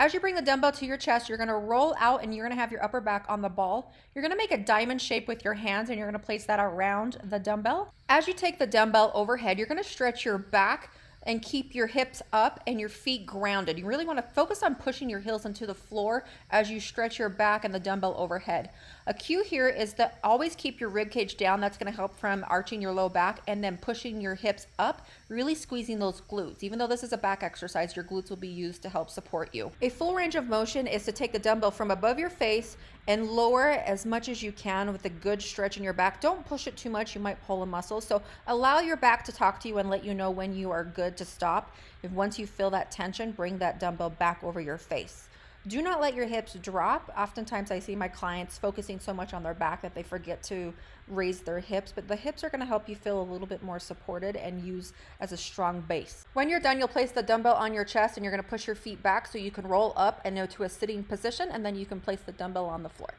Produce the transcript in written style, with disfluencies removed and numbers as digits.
As you bring the dumbbell to your chest, you're gonna roll out and you're gonna have your upper back on the ball. You're gonna make a diamond shape with your hands and you're gonna place that around the dumbbell. As you take the dumbbell overhead, you're gonna stretch your back and keep your hips up and your feet grounded. You really want to focus on pushing your heels into the floor as you stretch your back and the dumbbell overhead. A cue here is that always keep your rib cage down. That's going to help from arching your low back and then pushing your hips up, really squeezing those glutes. Even though this is a back exercise, your glutes will be used to help support you. A full range of motion is to take the dumbbell from above your face and lower as much as you can with a good stretch in your back. Don't push it too much, you might pull a muscle. So allow your back to talk to you and let you know when you are good to stop. If once you feel that tension, bring that dumbbell back over your face. Do not let your hips drop. Oftentimes I see my clients focusing so much on their back that they forget to raise their hips, but the hips are going to help you feel a little bit more supported and use as a strong base. When you're done, you'll place the dumbbell on your chest and you're going to push your feet back so you can roll up and go to a sitting position, and then you can place the dumbbell on the floor.